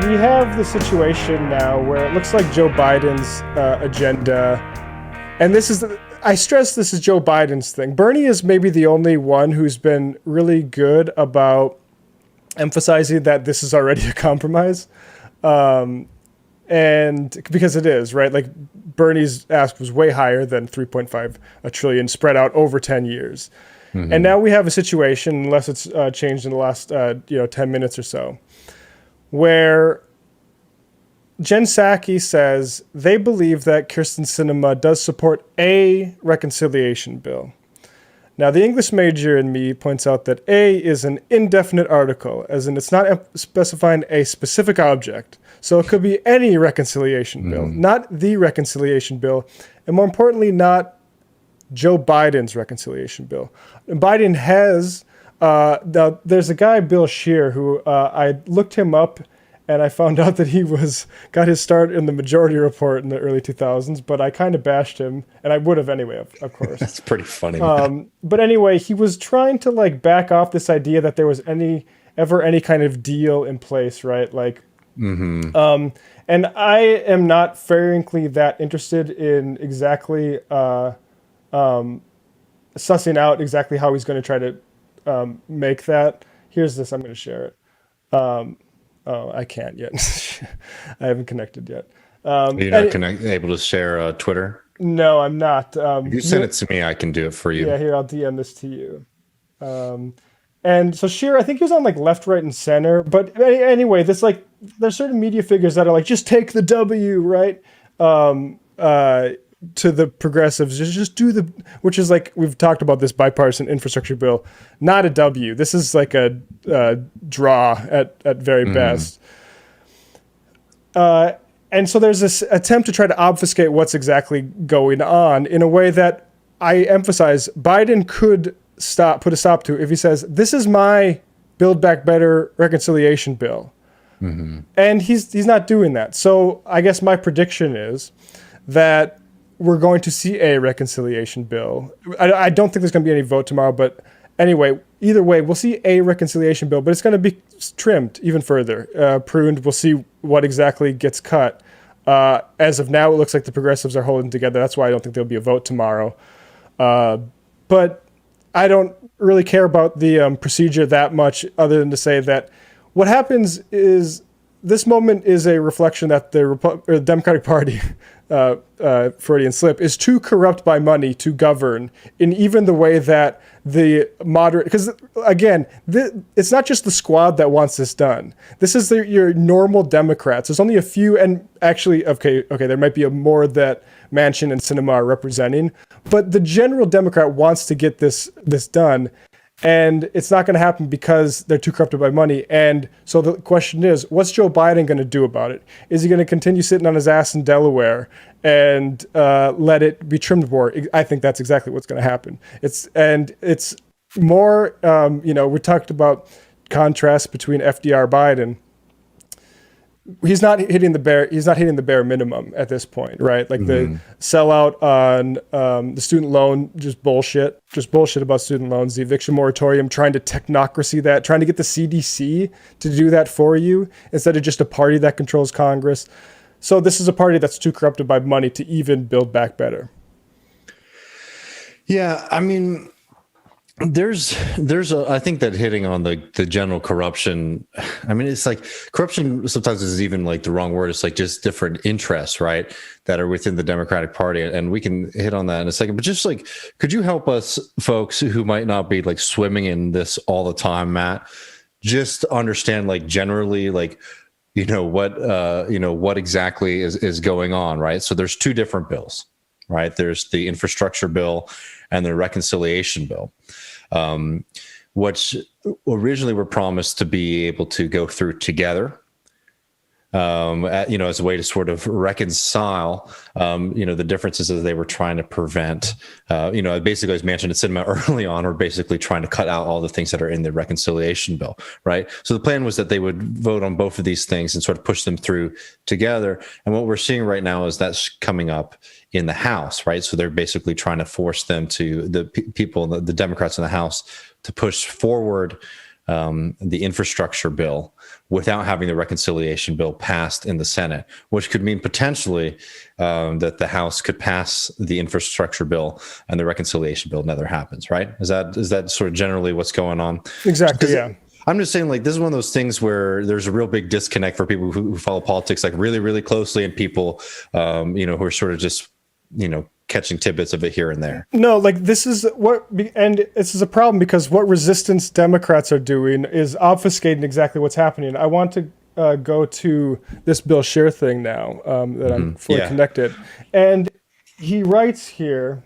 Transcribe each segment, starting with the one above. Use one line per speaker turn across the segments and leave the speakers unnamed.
we have the situation now where it looks like Joe Biden's agenda, and I stress this is Joe Biden's thing. Bernie is maybe the only one who's been really good about emphasizing that this is already a compromise. And because it is, right? Like Bernie's ask was way higher than 3.5 trillion spread out over 10 years. Mm-hmm. And now we have a situation, unless it's changed in the last 10 minutes or so, where Jen Psaki says they believe that Kyrsten Sinema does support a reconciliation bill. Now, the English major in me points out that A is an indefinite article, as in it's not specifying a specific object. So it could be any reconciliation bill, not the reconciliation bill, and more importantly, not Joe Biden's reconciliation bill. And Biden has, there's a guy, Bill Scheer, who I looked him up, and I found out that he got his start in the Majority Report in the early 2000s, but I kind of bashed him, and I would have anyway, of course.
That's pretty funny.
But anyway, he was trying to like back off this idea that there was ever any kind of deal in place, right? Like, and I am not frankly that interested in exactly sussing out exactly how he's going to try to make that. Here's this. I'm going to share it. Oh, I can't yet. I haven't connected yet.
You're not able to share Twitter?
No, I'm not.
If you send it to me, I can do it for you.
Yeah, here, I'll DM this to you. And so Scheer, I think he was on like left, right, and center. But anyway, there's certain media figures that are like, just take the W, right? To the progressives, just do which is like, we've talked about this bipartisan infrastructure bill, not a W. This is like a draw at very best. And so there's this attempt to try to obfuscate what's exactly going on in a way that I emphasize Biden could put a stop to if he says, this is my Build Back Better reconciliation bill. And he's not doing that. So I guess my prediction is that we're going to see a reconciliation bill. I don't think there's going to be any vote tomorrow, but anyway, either way, we'll see a reconciliation bill, but it's going to be trimmed even further, pruned. We'll see what exactly gets cut. As of now, it looks like the progressives are holding together. That's why I don't think there'll be a vote tomorrow. But I don't really care about the procedure that much, other than to say that what happens is this moment is a reflection that the Democratic Party, Freudian slip, is too corrupt by money to govern in even the way that the moderate, because again, it's not just the squad that wants this done. This is your normal Democrats. There's only a few, and actually, okay, there might be more that Manchin and Sinema are representing, but the general Democrat wants to get this done. And it's not going to happen because they're too corrupted by money. And so the question is, what's Joe Biden going to do about it? Is he going to continue sitting on his ass in Delaware and let it be trimmed more? I think that's exactly what's going to happen. It's more, we talked about contrast between FDR Biden. He's not hitting the bare minimum at this point, right? Like the sellout on the student loan, just bullshit about student loans, the eviction moratorium, trying to technocracy that, trying to get the CDC to do that for you instead of just a party that controls Congress. So this is a party that's too corrupted by money to even build back better.
Yeah, I mean, there's I think that hitting on the general corruption, I mean, it's like corruption sometimes is even like the wrong word. It's like just different interests, right, that are within the Democratic Party. And we can hit on that in a second. But just like, could you help us folks who might not be like swimming in this all the time, Matt, just understand like generally like, what exactly is going on, right? So there's two different bills, right? There's the infrastructure bill and the reconciliation bill. Which originally were promised to be able to go through together, as a way to sort of reconcile, the differences that they were trying to prevent. Basically, as Manchin and Sinema early on were basically trying to cut out all the things that are in the reconciliation bill, right? So the plan was that they would vote on both of these things and sort of push them through together. And what we're seeing right now is that's coming up in the House, right? So they're basically trying to force them to, the people, the Democrats in the House, to push forward the infrastructure bill without having the reconciliation bill passed in the Senate, which could mean potentially that the House could pass the infrastructure bill and the reconciliation bill never happens, right? Is that sort of generally what's going on?
Exactly, yeah.
I'm just saying, like, this is one of those things where there's a real big disconnect for people who follow politics, like, really, really closely, and people, who are sort of just, catching tidbits of it here and there.
No, like, this is a problem because what resistance Democrats are doing is obfuscating exactly what's happening. I want to go to this Bill Scheer thing now that I'm fully connected. And he writes here,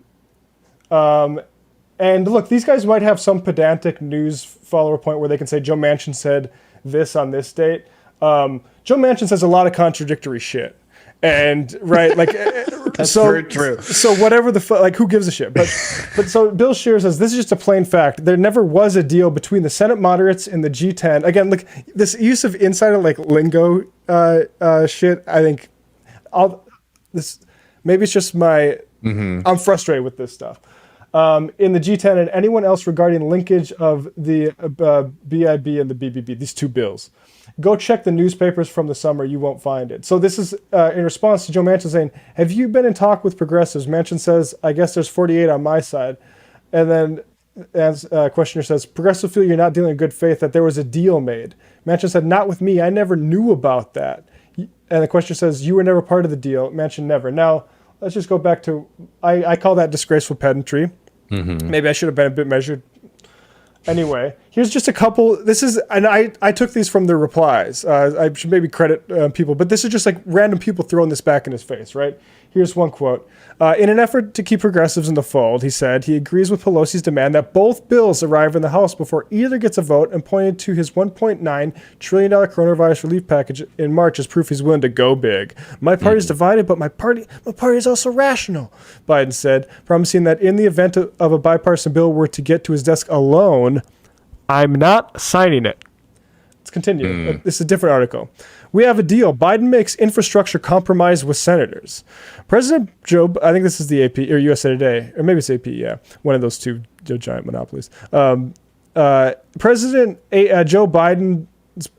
and look, these guys might have some pedantic news follower point where they can say Joe Manchin said this on this date. Joe Manchin says a lot of contradictory shit. And right, like,
that's very true.
So whatever like, who gives a shit? But so Bill Scheer says this is just a plain fact. There never was a deal between the Senate moderates and the G10. Again, look, this use of insider like lingo shit. I think maybe it's just my I'm frustrated with this stuff. In the G10 and anyone else regarding linkage of the BIB and the BBB, these two bills. Go check the newspapers from the summer. You won't find it. So this is in response to Joe Manchin saying, have you been in talk with progressives? Manchin says, I guess there's 48 on my side. And then as questioner says, progressives feel you're not dealing in good faith, that there was a deal made. Manchin said, not with me. I never knew about that. And the questioner says, you were never part of the deal. Manchin never. Now, let's just go back to, I call that disgraceful pedantry. Maybe I should have been a bit measured. Anyway, here's just a couple. And I took these from the replies. I should maybe credit people, but this is just like random people throwing this back in his face, right? Here's one quote. In an effort to keep progressives in the fold, he said he agrees with Pelosi's demand that both bills arrive in the House before either gets a vote, and pointed to his $1.9 trillion coronavirus relief package in March as proof he's willing to go big. My party is divided, but my party is also rational, Biden said, promising that in the event of a bipartisan bill were to get to his desk alone, I'm not signing it. Let's continue. This is a different article. We have a deal. Biden makes infrastructure compromise with senators. President Joe, I think this is the AP or USA Today, or maybe it's AP, yeah. One of those two giant monopolies. President Joe Biden's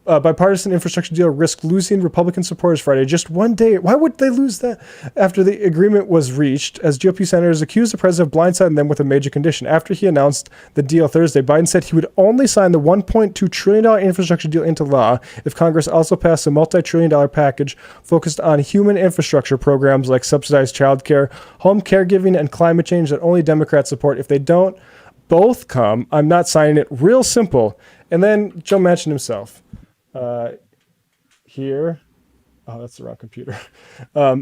bipartisan infrastructure deal risked losing Republican supporters Friday. Just one day. Why would they lose that after the agreement was reached, as GOP senators accused the president of blindsiding them with a major condition? After he announced the deal Thursday, Biden said he would only sign the $1.2 trillion infrastructure deal into law if Congress also passed a multi-trillion-dollar package focused on human infrastructure programs like subsidized childcare, home caregiving, and climate change that only Democrats support. If they don't both come, I'm not signing it. Real simple. And then Joe Manchin himself. Here, that's the wrong computer,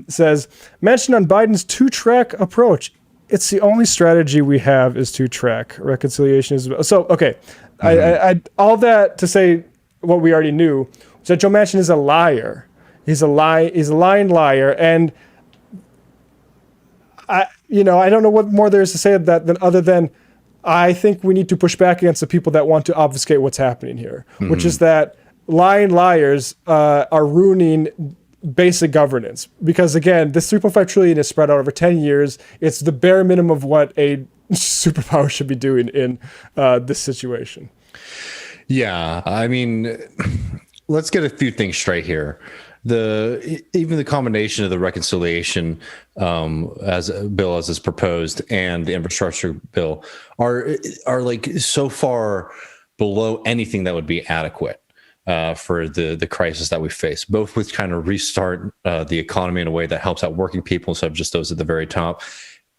says, Manchin on Biden's two-track approach. It's the only strategy we have is two-track. Reconciliation is... So, okay, I all that to say what we already knew, is that Joe Manchin is a liar. He's a lying liar, and I don't know what more there is to say of that other than I think we need to push back against the people that want to obfuscate what's happening here, which is that lying liars are ruining basic governance. Because again, this 3.5 trillion is spread out over 10 years. It's the bare minimum of what a superpower should be doing in this situation.
Yeah, I mean, let's get a few things straight here. Even the combination of the reconciliation as a bill as is proposed and the infrastructure bill are like so far below anything that would be adequate for the crisis that we face, both with kind of restart the economy in a way that helps out working people instead of just those at the very top,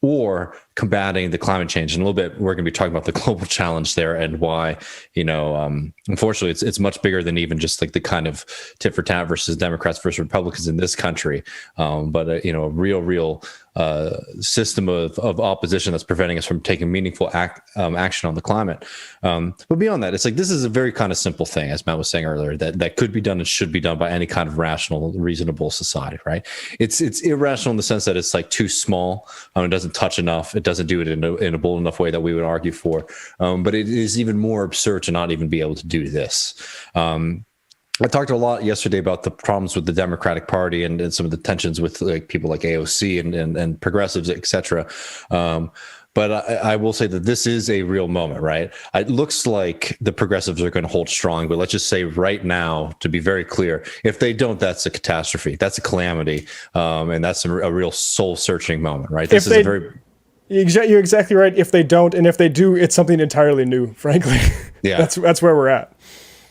or combating the climate change. In a little bit, we're going to be talking about the global challenge there and why, unfortunately, it's much bigger than even just like the kind of tit for tat versus Democrats versus Republicans in this country. But a real system of opposition that's preventing us from taking meaningful action on the climate. But beyond that, it's like this is a very kind of simple thing, as Matt was saying earlier, that could be done and should be done by any kind of rational, reasonable society, right? It's irrational in the sense that it's like too small. It doesn't touch enough. It doesn't do it in a bold enough way that we would argue for. But it is even more absurd to not even be able to do this. I talked a lot yesterday about the problems with the Democratic Party and some of the tensions with like people like AOC and progressives, et cetera. But I will say that this is a real moment, right? It looks like the progressives are going to hold strong, but let's just say right now, to be very clear, if they don't, that's a catastrophe. That's a calamity. And that's a real soul-searching moment, right? This is a very...
You're exactly right. If they don't, and if they do, it's something entirely new, frankly.
Yeah.
That's where we're at.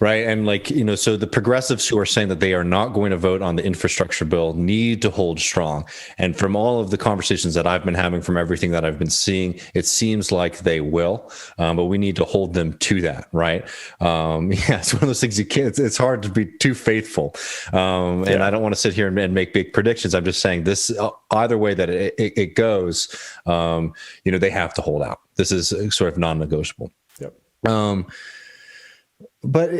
Right. And like, so the progressives who are saying that they are not going to vote on the infrastructure bill need to hold strong. And from all of the conversations that I've been having, from everything that I've been seeing, it seems like they will. But we need to hold them to that. Right. Yeah, it's one of those things you can't, it's hard to be too faithful. And I don't want to sit here and make big predictions. I'm just saying this, either way that it goes, they have to hold out. This is sort of non-negotiable.
Yep.
But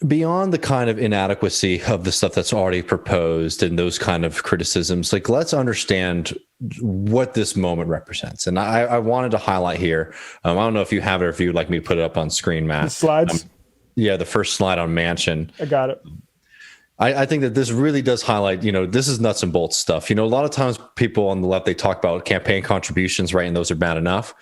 beyond the kind of inadequacy of the stuff that's already proposed and those kind of criticisms, like, let's understand what this moment represents. And I wanted to highlight here. I don't know if you have it or if you'd like me to put it up on screen, Matt.
The slides?
Yeah, the first slide on Manchin.
I got it.
I think that this really does highlight, this is nuts and bolts stuff. A lot of times people on the left, they talk about campaign contributions, right? And those are bad enough.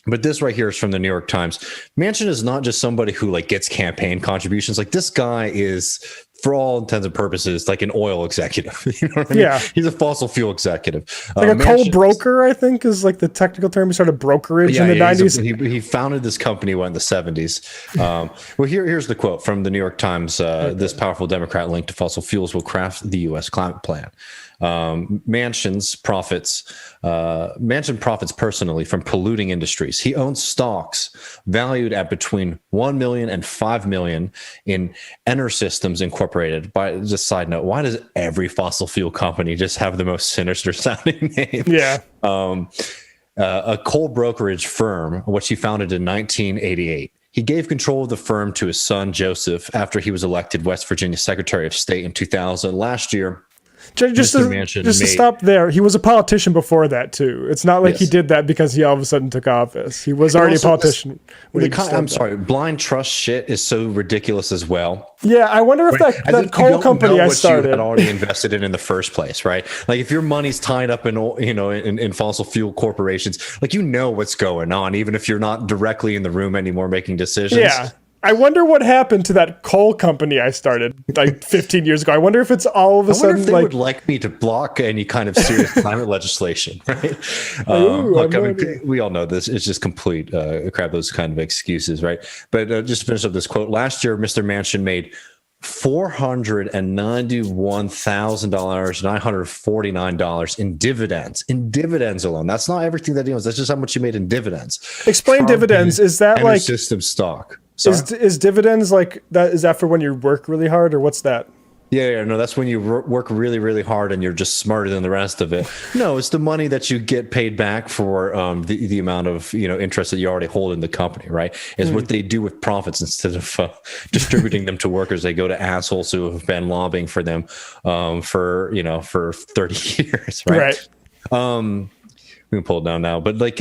But this right here is from the New York Times. Manchin is not just somebody who like gets campaign contributions. Like, this guy is, for all intents and purposes, like an oil executive. You know what I mean? Yeah. He's a fossil fuel exetive.
Like a coal broker, I think, is like the technical term. He started brokerage in the 90s.
He founded this company in the 70s. Well, here's the quote from the New York Times. This powerful Democrat linked to fossil fuels will craft the U.S. climate plan. Manchin profits personally from polluting industries. He owns stocks valued at between 1 million and 5 million in Systems Incorporated. By just side note, why does every fossil fuel company just have the most sinister sounding name?
Yeah.
A coal brokerage firm, which he founded in 1988. He gave control of the firm to his son, Joseph, after he was elected West Virginia Secretary of State in 2000. Last year,
just to stop there, he was a politician before that too. It's not like he did that because he all of a sudden took office. He was already a politician.
I'm sorry, blind trust shit is so ridiculous as well.
Yeah, I wonder if that coal company I started
had already invested in the first place, right? Like, if your money's tied up in fossil fuel corporations, like, what's going on, even if you're not directly in the room anymore making decisions.
Yeah. I wonder what happened to that coal company I started like 15 years ago. I wonder if it's all of a sudden
if they would like me to block any kind of serious climate legislation, right? Look, we all know this. It's just complete crap, those kind of excuses, right? But just to finish up this quote, last year, Mr. Manchin made $491,949 in dividends alone. That's not everything that he owns. That's just how much he made in dividends.
Explain dividends. Is that like
system stock?
Is dividends like that? Is that for when you work really hard, or what's that?
Yeah, no, that's when you work really, really hard and you're just smarter than the rest of it. No, it's the money that you get paid back for the amount of interest that you already hold in the company, right? Is what they do with profits instead of distributing them to workers. They go to assholes who have been lobbying for them for 30 years, right? We can pull it down now, but like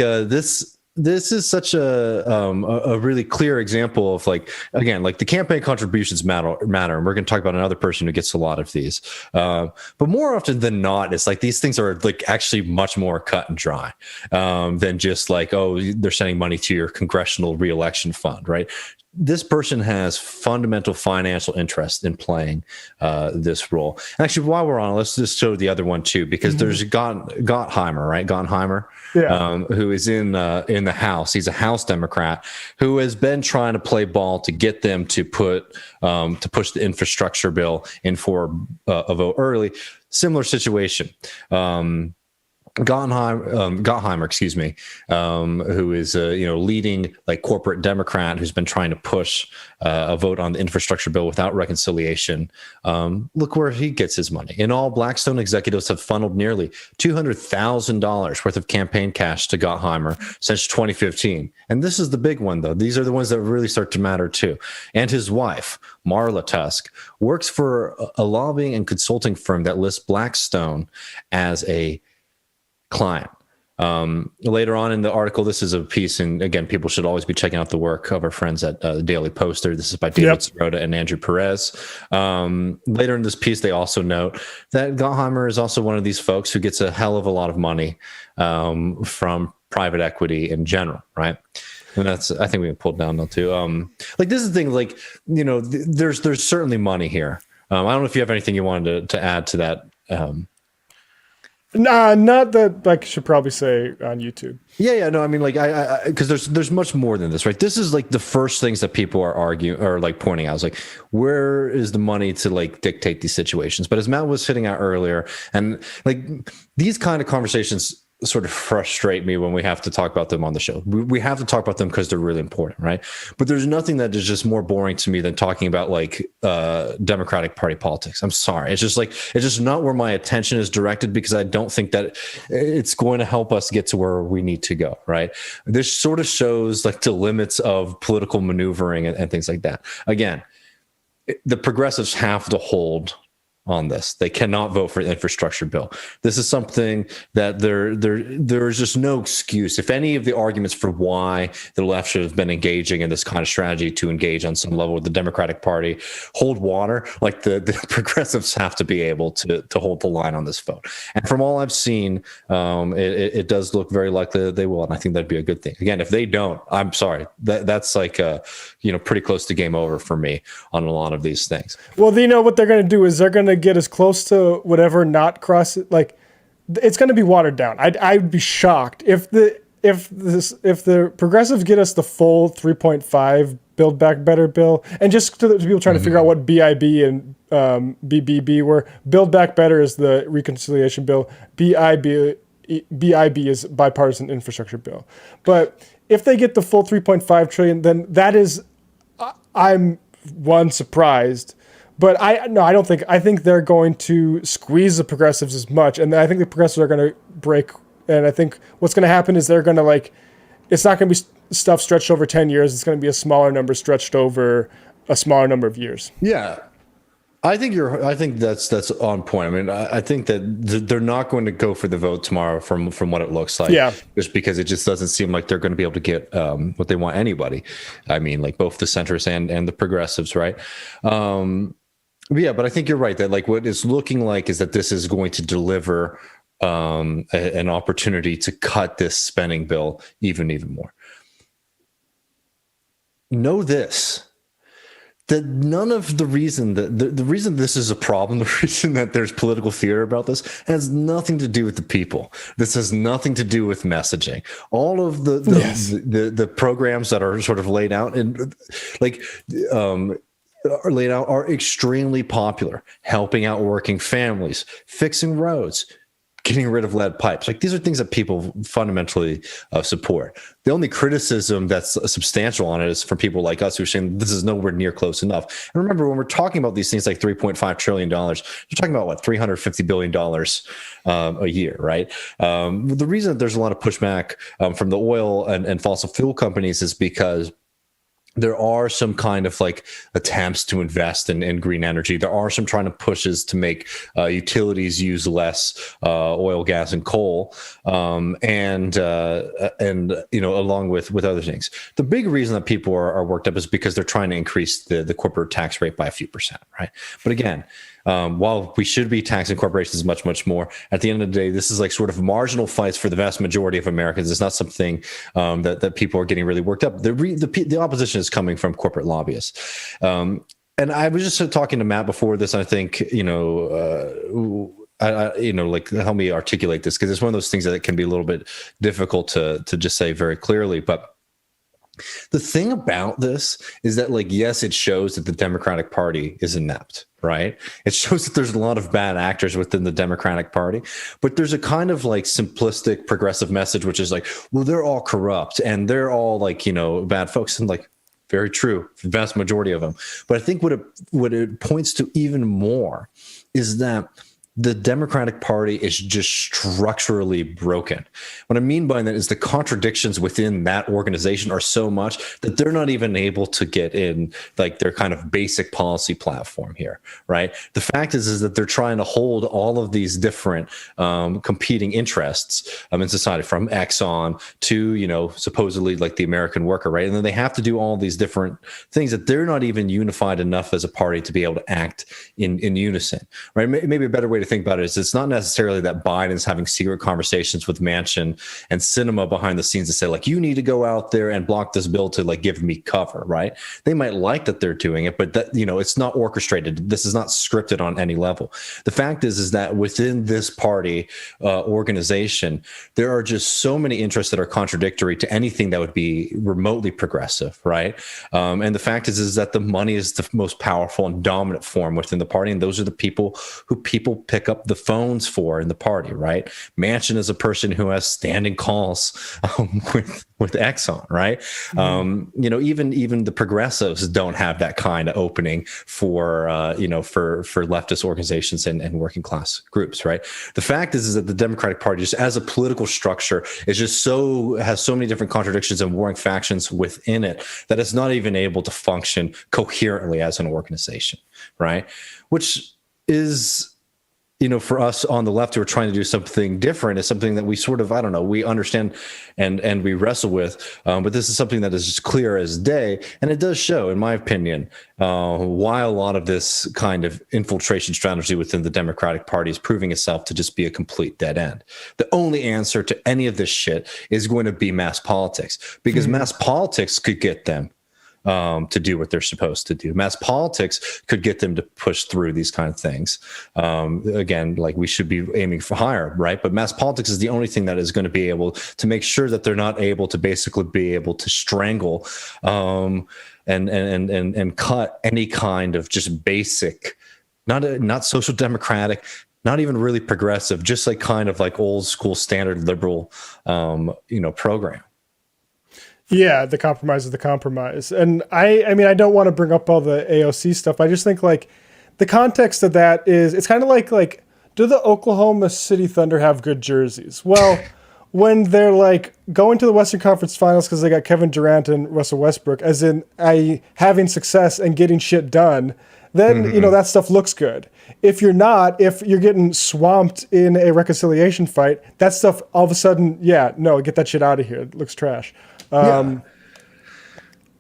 this is such a really clear example of, like, again, like, the campaign contributions matter, and we're going to talk about another person who gets a lot of these. But more often than not, it's like these things are like actually much more cut and dry than just like, oh, they're sending money to your congressional reelection fund, right? This person has fundamental financial interest in playing this role. And actually, while we're on it, let's just show the other one too, because there's Gottheimer, right? Gottheimer, who is in the House. He's a House Democrat who has been trying to play ball to get them to push the infrastructure bill in for a vote early. Similar situation. Gottheimer, excuse me, who is leading like corporate Democrat who's been trying to push a vote on the infrastructure bill without reconciliation. Look where he gets his money. In all, Blackstone executives have funneled nearly $200,000 worth of campaign cash to Gottheimer since 2015. And this is the big one, though. These are the ones that really start to matter too. And his wife, Marla Tusk, works for a lobbying and consulting firm that lists Blackstone as a client. Later on in the article, this is a piece, and again, people should always be checking out the work of our friends at the Daily Poster. This is by David Sirota and Andrew Perez. Later in this piece, they also note that Gottheimer is also one of these folks who gets a hell of a lot of money from private equity in general, right? And that's, I think we can pull it down now too. Like this is the thing, like, there's certainly money here. I don't know if you have anything you wanted to add to that.
Nah, not that I should probably say on YouTube.
Yeah, no, I mean, like, because there's much more than this, right? This is like the first things that people are arguing or like pointing out. Is like, where is the money to like dictate these situations? But as Matt was hitting out earlier, and like these kind of conversations sort of frustrate me when we have to talk about them on the show. We have to talk about them because they're really important, right? But there's nothing that is just more boring to me than talking about like Democratic Party politics. I'm sorry. It's just not where my attention is directed, because I don't think that it's going to help us get to where we need to go, right? This sort of shows like the limits of political maneuvering and things like that. Again, the progressives have to hold on this. They cannot vote for the infrastructure bill. This is something that there's just no excuse. If any of the arguments for why the left should have been engaging in this kind of strategy to engage on some level with the Democratic Party hold water, like the progressives have to be able to hold the line on this vote. And from all I've seen, it does look very likely that they will. And I think that'd be a good thing. Again, if they don't, I'm sorry. That's like, pretty close to game over for me on a lot of these things.
Well, what they're going to do is they're going to get as close to whatever not cross it, like it's going to be watered down. I'd be shocked if the progressives get us the full 3.5 Build Back Better bill, and just to people trying to figure out what BIB and BBB were. Build Back Better is the reconciliation bill. BIB is bipartisan infrastructure bill. But if they get the full 3.5 trillion, then that is, I'm surprised. But I don't think. I think they're going to squeeze the progressives as much, and I think the progressives are going to break. And I think what's going to happen is they're going to it's not going to be stuff stretched over 10 years. It's going to be a smaller number stretched over a smaller number of years.
Yeah, I think that's on point. I mean, I think that they're not going to go for the vote tomorrow from what it looks like.
Yeah.
Just because it just doesn't seem like they're going to be able to get what they want anybody. I mean, like both the centrists and the progressives, right? Yeah, but I think you're right that like what it's looking like is that this is going to deliver an opportunity to cut this spending bill even more. Know this, that none of the reason that the reason this is a problem, the reason that there's political fear about this has nothing to do with the people. This has nothing to do with messaging. All of the programs that are sort of laid out and are extremely popular, helping out working families, fixing roads, getting rid of lead pipes. Like these are things that people fundamentally support. The only criticism that's substantial on it is from people like us who are saying this is nowhere near close enough. And remember, when we're talking about these things like $3.5 trillion, you're talking about what, $350 billion a year, right? The reason that there's a lot of pushback from the oil and fossil fuel companies is because there are some kind of like attempts to invest in green energy. There are some trying to pushes to make utilities use less oil, gas, and coal, and along with other things. The big reason that people are worked up is because they're trying to increase the corporate tax rate by a few percent, right? But again, while we should be taxing corporations much more, at the end of the day, this is like sort of marginal fights for the vast majority of Americans. It's not something that people are getting really worked up. The opposition is coming from corporate lobbyists. And I was just talking to Matt before this, and I think, help me articulate this, because it's one of those things that can be a little bit difficult to just say very clearly. But the thing about this is that, like, yes, it shows that the Democratic Party is inept, right? It shows that there's a lot of bad actors within the Democratic Party, but there's a kind of like simplistic progressive message, which is like, well, they're all corrupt and they're all like, bad folks. And like, very true, the vast majority of them. But I think what it points to even more is that the Democratic Party is just structurally broken. What I mean by that is the contradictions within that organization are so much that they're not even able to get in like their kind of basic policy platform here, right? The fact is that they're trying to hold all of these different competing interests in society, from Exxon to, supposedly like the American worker, right? And then they have to do all these different things that they're not even unified enough as a party to be able to act in unison, right? Maybe a better way to to think about it is it's not necessarily that Biden's having secret conversations with Manchin and Sinema behind the scenes to say, like, you need to go out there and block this bill to like give me cover, right? They might like that they're doing it, but that, you know, it's not orchestrated. This is not scripted on any level. The fact is that within this party organization, there are just so many interests that are contradictory to anything that would be remotely progressive, right? And the fact is that the money is the most powerful and dominant form within the party, and those are the people who people pick up the phones for in the party, right? Manchin is a person who has standing calls with Exxon, right? You know, even the progressives don't have that kind of opening for you know, for leftist organizations and working class groups, right? The fact is that the Democratic Party, just as a political structure, is just has so many different contradictions and warring factions within it that it's not even able to function coherently as an organization, right? Which is, you know, for us on the left who are trying to do something different, is something that we sort of, I don't know, we understand and we wrestle with. But this is something that is just clear as day. And it does show, in my opinion, why a lot of this kind of infiltration strategy within the Democratic Party is proving itself to just be a complete dead end. The only answer to any of this shit is going to be mass politics, because mass politics could get them to do what they're supposed to do. Mass politics could get them to push through these kind of things. Again, like, we should be aiming for higher, right? But mass politics is the only thing that is going to be able to make sure that they're not able to basically be able to strangle and cut any kind of just basic, not social democratic, not even really progressive, just like kind of like old school standard liberal, you know, program.
Yeah, the compromise is the compromise. And I mean, I don't want to bring up all the AOC stuff. I just think, like, the context of that is, it's kind of like, do the Oklahoma City Thunder have good jerseys? Well, when they're like going to the Western Conference Finals because they got Kevin Durant and Russell Westbrook, as in having success and getting shit done, then, you know, that stuff looks good. If you're not, if you're getting swamped in a reconciliation fight, that stuff all of a sudden, yeah, no, get that shit out of here. It looks trash. And,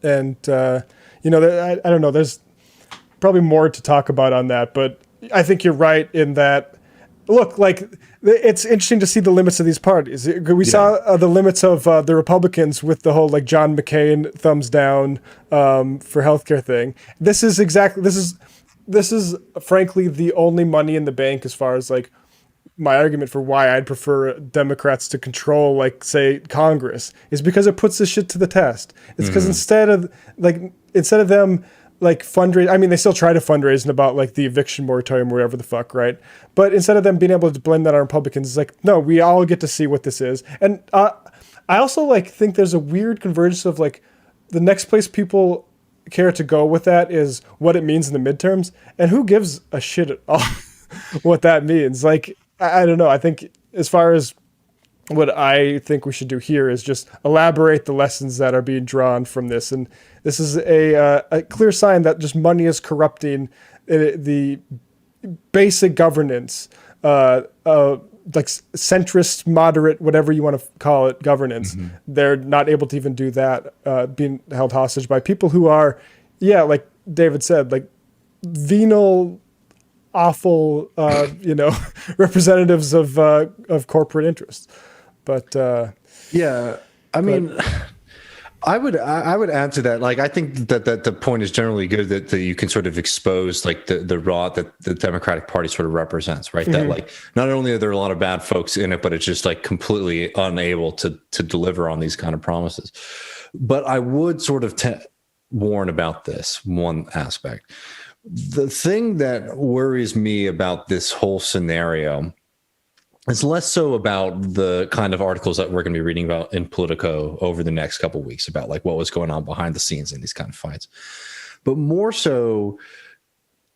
you know, I don't know, there's probably more to talk about on that, but I think you're right in that, look, like, it's interesting to see the limits of these parties. We saw the limits of the Republicans with the whole, like, John McCain thumbs down for healthcare thing. This is frankly the only money in the bank as far as, like, my argument for why I'd prefer Democrats to control, like, say, Congress, is because it puts this shit to the test. It's because instead of them, like, fundraise, I mean, they still try to fundraise about, like, the eviction moratorium or whatever the fuck, right? But instead of them being able to blame that on Republicans, it's like, no, we all get to see what this is. And I also, like, think there's a weird convergence of, like, the next place people care to go with that is what it means in the midterms, and who gives a shit at all what that means. Like, I don't know. I think as far as what I think we should do here is just elaborate the lessons that are being drawn from this. And this is a clear sign that just money is corrupting the basic governance, like centrist, moderate, whatever you want to call it, governance. They're not able to even do that, being held hostage by people who are, yeah, like David said, like venal, awful, you know, representatives of corporate interests. But
yeah, I mean, I would add to that. Like, I think that the point is generally good that you can sort of expose, like, the rot that the Democratic Party sort of represents, right? That, like, not only are there a lot of bad folks in it, but it's just, like, completely unable to deliver on these kind of promises. But I would sort of warn about this one aspect. The thing that worries me about this whole scenario is less so about the kind of articles that we're going to be reading about in Politico over the next couple of weeks about, like, what was going on behind the scenes in these kind of fights, but more so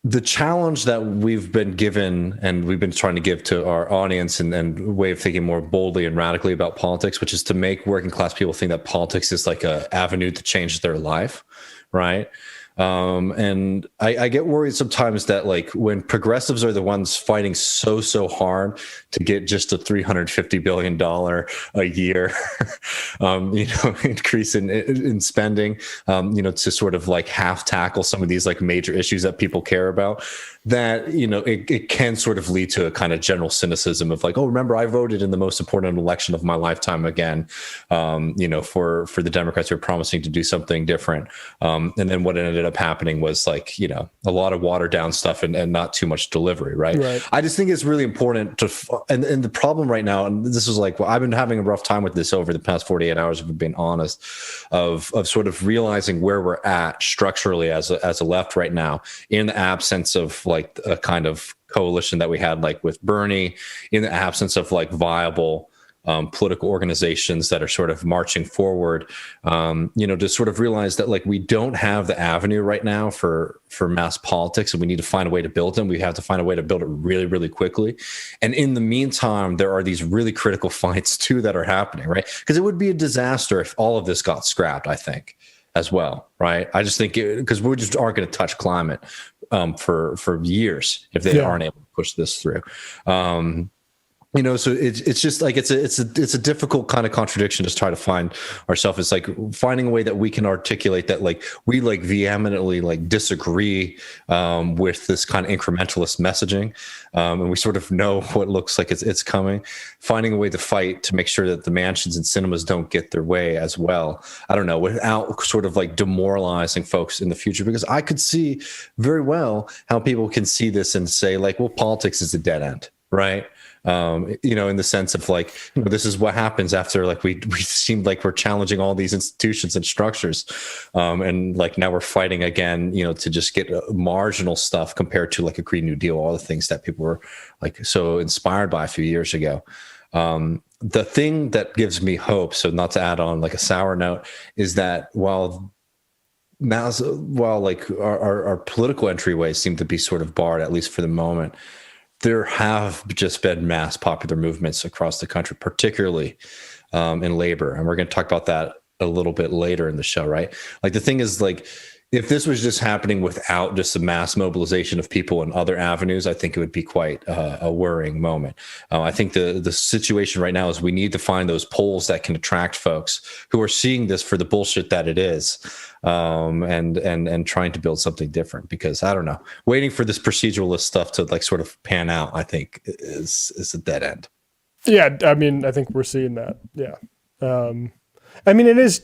the challenge that we've been given and we've been trying to give to our audience and way of thinking more boldly and radically about politics, which is to make working class people think that politics is like a avenue to change their life, right? And I get worried sometimes that like when progressives are the ones fighting so hard to get just a $350 billion a year, increase in spending, to sort of like half tackle some of these like major issues that people care about, that, it can sort of lead to a kind of general cynicism of like, oh, remember, I voted in the most important election of my lifetime again, for the Democrats who are promising to do something different. And then what ended up happening was like, a lot of watered down stuff and not too much delivery. Right. I just think it's really important and the problem right now, and this is like, well, I've been having a rough time with this over the past 48 hours, if I'm being honest, of sort of realizing where we're at structurally as a left right now, in the absence of like a kind of coalition that we had like with Bernie, in the absence of like viable political organizations that are sort of marching forward, to sort of realize that like we don't have the avenue right now for mass politics, and we need to find a way to build them. We have to find a way to build it really, really quickly. And in the meantime, there are these really critical fights too that are happening, right? Because it would be a disaster if all of this got scrapped, I think, as well, right? I just think because we just aren't going to touch climate for years if they aren't able to push this through. So it's just like it's a difficult kind of contradiction to try to find ourselves. It's like finding a way that we can articulate that like we like vehemently like disagree with this kind of incrementalist messaging, and we sort of know what looks like it's coming. Finding a way to fight to make sure that the Manchins and Sinemas don't get their way as well. I don't know, without sort of like demoralizing folks in the future, because I could see very well how people can see this and say like, well, politics is a dead end, right? In the sense of like, this is what happens after like we seem like we're challenging all these institutions and structures, and like now we're fighting again, to just get marginal stuff compared to like a Green New Deal, all the things that people were like so inspired by a few years ago. The thing that gives me hope, so not to add on like a sour note, is that while like our political entryways seem to be sort of barred, at least for the moment, there have just been mass popular movements across the country, particularly in labor. And we're going to talk about that a little bit later in the show, right? Like the thing is, like, if this was just happening without just a mass mobilization of people in other avenues, I think it would be quite a worrying moment. I think the situation right now is we need to find those polls that can attract folks who are seeing this for the bullshit that it is, and trying to build something different. Because I don't know, waiting for this proceduralist stuff to like sort of pan out, I think is a dead end.
Yeah, I mean, I think we're seeing that. Yeah. I mean, it is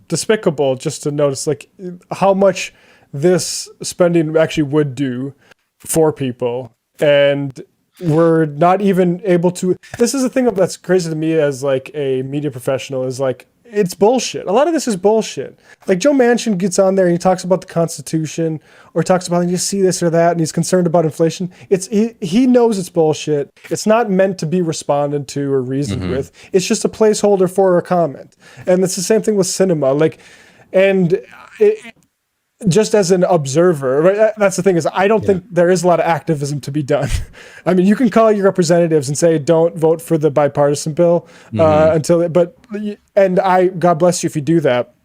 despicable just to notice like how much this spending actually would do for people, and we're not even able to. This is the thing that's crazy to me as like a media professional, is like it's bullshit. A lot of this is bullshit. Like Joe Manchin gets on there and he talks about the Constitution, or talks about, you see this or that, and he's concerned about inflation. He knows it's bullshit. It's not meant to be responded to or reasoned with. It's just a placeholder for a comment. And it's the same thing with Sinema. Like, and just as an observer, right, that's the thing, is I don't think there is a lot of activism to be done. I mean, you can call your representatives and say, don't vote for the bipartisan bill and God bless you if you do that.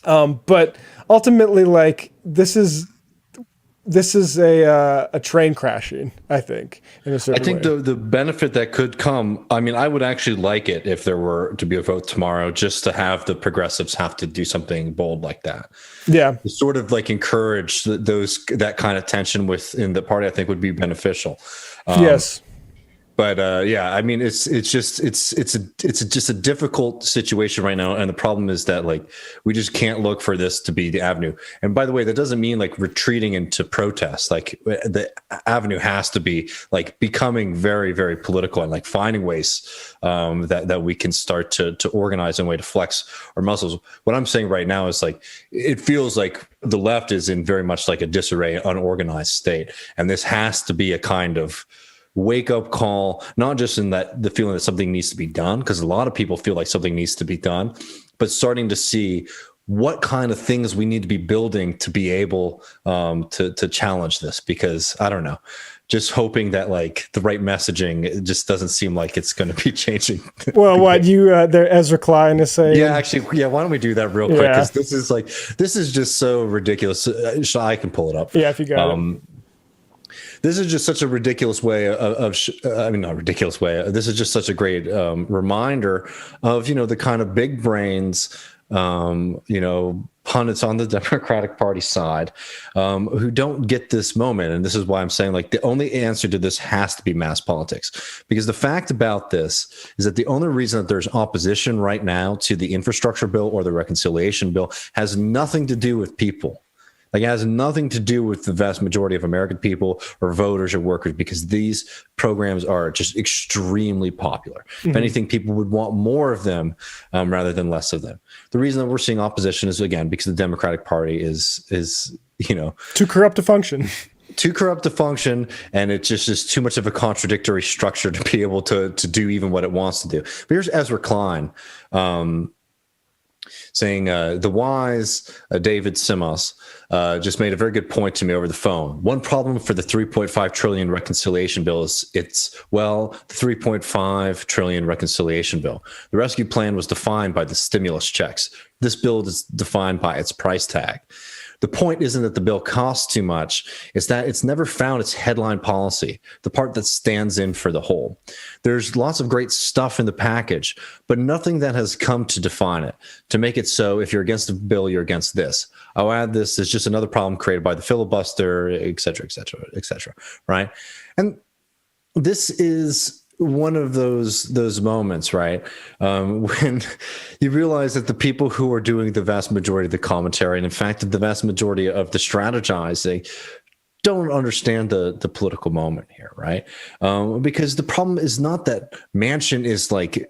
But ultimately, like, this is a train crashing, I think, in a certain way.
I think the benefit that could come, I mean, I would actually like it if there were to be a vote tomorrow, just to have the progressives have to do something bold like that.
Yeah.
To sort of like encourage that kind of tension within the party, I think would be beneficial.
Yes.
But I mean, it's just a difficult situation right now, and the problem is that like we just can't look for this to be the avenue. And by the way, that doesn't mean like retreating into protest. Like the avenue has to be like becoming very, very political, and like finding ways that we can start to organize in a way to flex our muscles. What I'm saying right now is like it feels like the left is in very much like a disarray, unorganized state, and this has to be a kind of wake up call, not just in that the feeling that something needs to be done, because a lot of people feel like something needs to be done, but starting to see what kind of things we need to be building to be able to challenge this. Because I don't know, just hoping that like the right messaging, it just doesn't seem like it's going to be changing.
Well, what you there, Ezra Klein is saying?
Yeah, actually, yeah. Why don't we do that real quick? Because this is just so ridiculous. I can pull it up.
Yeah, if you got it.
This is just such a ridiculous way I mean, not ridiculous way. This is just such a great reminder of, the kind of big brains, pundits on the Democratic Party side who don't get this moment. And this is why I'm saying, like, the only answer to this has to be mass politics. Because the fact about this is that the only reason that there's opposition right now to the infrastructure bill or the reconciliation bill has nothing to do with people. Like, it has nothing to do with the vast majority of American people or voters or workers, because these programs are just extremely popular. If anything, people would want more of them rather than less of them. The reason that we're seeing opposition is, again, because the Democratic Party is
too corrupt to function.
Too corrupt to function, and it just is too much of a contradictory structure to be able to do even what it wants to do. But here's Ezra Klein saying the wise David Simos just made a very good point to me over the phone. One problem for the 3.5 trillion reconciliation bill is the 3.5 trillion reconciliation bill. The rescue plan was defined by the stimulus checks. This bill is defined by its price tag. The point isn't that the bill costs too much. It's that it's never found its headline policy, the part that stands in for the whole. There's lots of great stuff in the package, but nothing that has come to define it, to make it so if you're against the bill, you're against this. I'll add this is just another problem created by the filibuster, et cetera, et cetera, et cetera, right? And this is one of those moments, right, when you realize that the people who are doing the vast majority of the commentary, and in fact the vast majority of the strategizing, don't understand the political moment here, right? Because the problem is not that Manchin is like,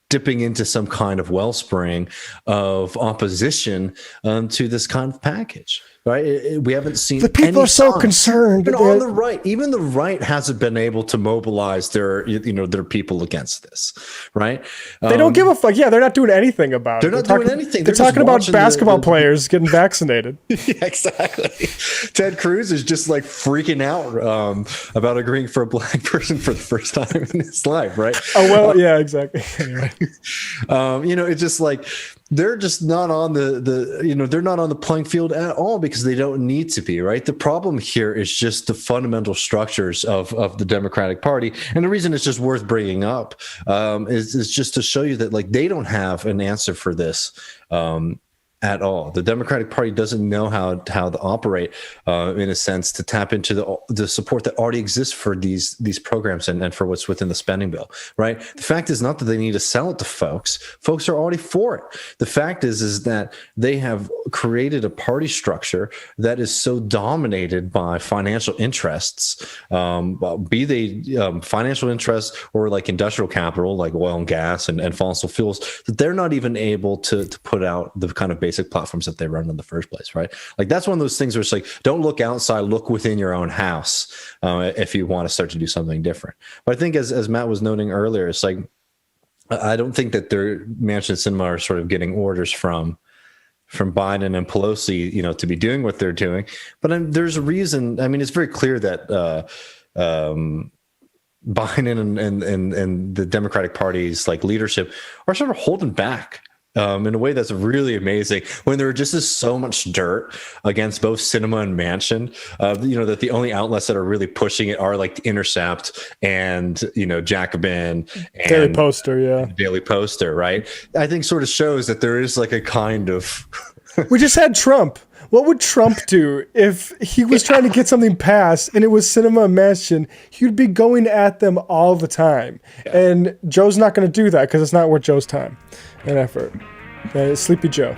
dipping into some kind of wellspring of opposition to this kind of package, right? We haven't seen
the people are so concerned.
Even on the right, even the right hasn't been able to mobilize their people against this, right?
They don't give a fuck. Yeah, they're not doing anything about it.
They're not doing anything.
They're talking about basketball players getting vaccinated.
Yeah, exactly. Ted Cruz is just like freaking out about agreeing for a black person for the first time in his life, right?
Oh, well, yeah, exactly. Anyway.
It's just like they're just not on they're not on the playing field at all because they don't need to be, right? The problem here is just the fundamental structures of the Democratic Party, and the reason it's just worth bringing up is just to show you that like they don't have an answer for this at all. The Democratic Party doesn't know how to operate in a sense to tap into the support that already exists for these programs and for what's within the spending bill, right? The fact is not that they need to sell it to folks. Folks are already for it. The fact is that they have created a party structure that is so dominated by financial interests, be they financial interests or like industrial capital, like oil and gas and fossil fuels, that they're not even able to put out the kind of basic platforms that they run in the first place, right? Like that's one of those things where it's like, don't look outside, look within your own house if you want to start to do something different. But I think as Matt was noting earlier, it's like, I don't think that Manchin and Sinema are sort of getting orders from Biden and Pelosi, to be doing what they're doing. But there's a reason. I mean, it's very clear that Biden and the Democratic Party's like leadership are sort of holding back in a way that's really amazing when there just is so much dirt against both Sinema and Manchin, that the only outlets that are really pushing it are like The Intercept and, Jacobin and
Daily Poster. Yeah.
Daily Poster. Right. I think sort of shows that there is like a kind of,
we just had Trump. What would Trump do if he was trying to get something passed and it was Sinema and Manchin? He'd be going at them all the time. Yeah. And Joe's not going to do that because it's not worth Joe's time and effort. Sleepy Joe.